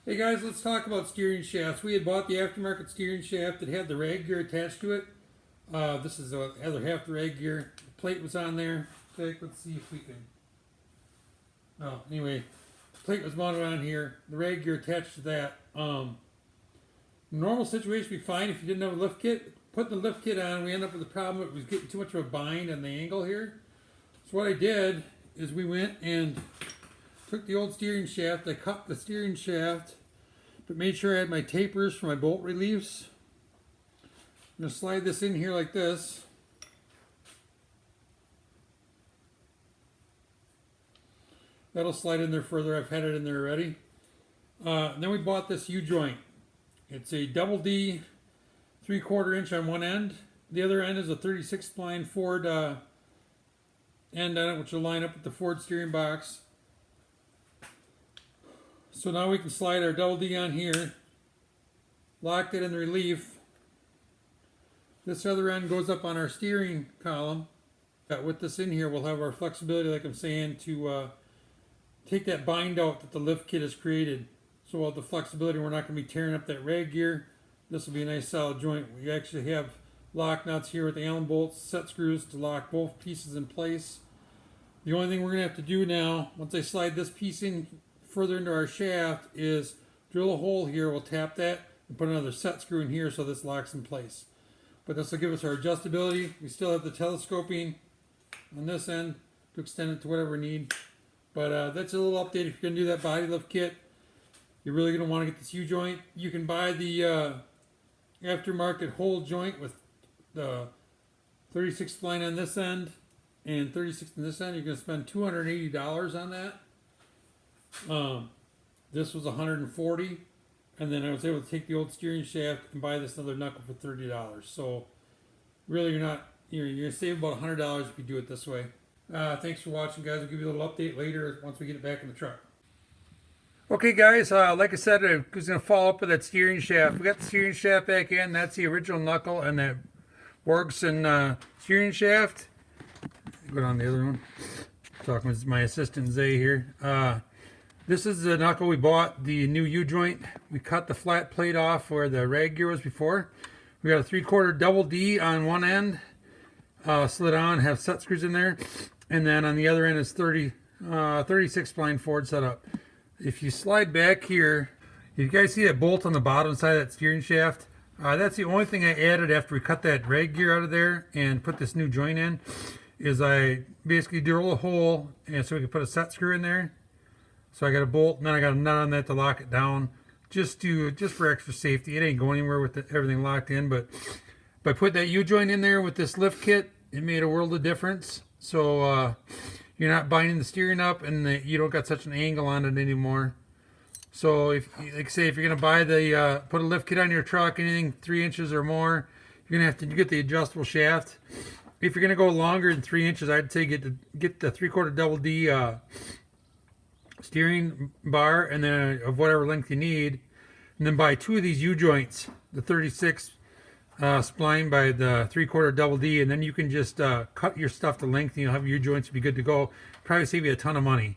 Hey guys, let's talk about steering shafts. We had bought the aftermarket steering shaft that had the rag gear attached to it. This is the other half the rag gear. The plate was on there. Let's see if we can. Oh, anyway, the plate was mounted on here. The rag gear attached to that. Normal situation would be fine if you didn't have a lift kit. Putting the lift kit on, we end up with the problem. It was getting too much of a bind on the angle here. So what I did is we went and took the old steering shaft. I cut the steering shaft, but made sure I had my tapers for my bolt reliefs. I'm going to slide this in here like this. That'll slide in there further. I've had it in there already. Then we bought this U-joint. It's a double D 3/4 inch on one end. The other end is a 36 spline Ford end on it, which will line up with the Ford steering box. So now we can slide our double D on here, lock that in the relief. This other end goes up on our steering column. With this in here, we'll have our flexibility, like I'm saying, to take that bind out that the lift kit has created. So we'll have the flexibility, we're not going to be tearing up that rag gear. This will be a nice solid joint. We actually have lock nuts here with Allen bolts, set screws to lock both pieces in place. The only thing we're going to have to do now, once I slide this piece in further into our shaft, is drill a hole here. We'll tap that and put another set screw in here so this locks in place. But this will give us our adjustability. We still have the telescoping on this end to extend it to whatever we need. But that's a little update. If you're going to do that body lift kit, you're really going to want to get this U-joint. You can buy the aftermarket hole joint with the 36 spline on this end and 36 on this end. You're going to spend $280 on that. This was $140, and then I was able to take the old steering shaft and buy this other knuckle for $30. So really, you're going to save about $100 if you do it this way. Thanks for watching, guys. I'll give you a little update later once we get it back in the truck. Okay, guys, like I said, I was going to follow up with that steering shaft. We got the steering shaft back in. That's the original knuckle and that Borgson steering shaft. Go down the other one. Talking with my assistant Zay here. This is the knuckle we bought, the new U-joint. We cut the flat plate off where the rag gear was before. We got a 3/4 double D on one end, slid on, have set screws in there, and then on the other end is 36 spline Ford setup. If you slide back here, you guys see that bolt on the bottom side of that steering shaft? That's the only thing I added after we cut that rag gear out of there and put this new joint in, is I basically drill a hole and so we can put a set screw in there. So I got a bolt and then I got a nut on that to lock it down, just for extra safety. It ain't going anywhere with everything locked in, but by putting that U-joint in there with this lift kit, it made a world of difference. So you're not binding the steering up, and you don't got such an angle on it anymore. So if, like say, if you're gonna buy the put a lift kit on your truck, anything 3 inches or more, you're gonna have to get the adjustable shaft. If you're gonna go longer than 3 inches, I'd say get the 3/4 double D steering bar, and then of whatever length you need, and then buy 2 of these U-joints, the 36 spline by the 3/4 double D, and then you can just cut your stuff to length and you'll have your U-joints be good to go. Probably save you a ton of money.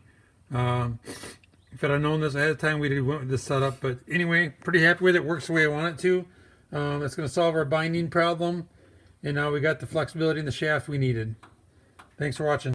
If I'd have known this ahead of time, we'd have went with this setup. But anyway, pretty happy with it. Works the way I want it to. It's going to solve our binding problem, and now we got the flexibility in the shaft we needed. Thanks for watching.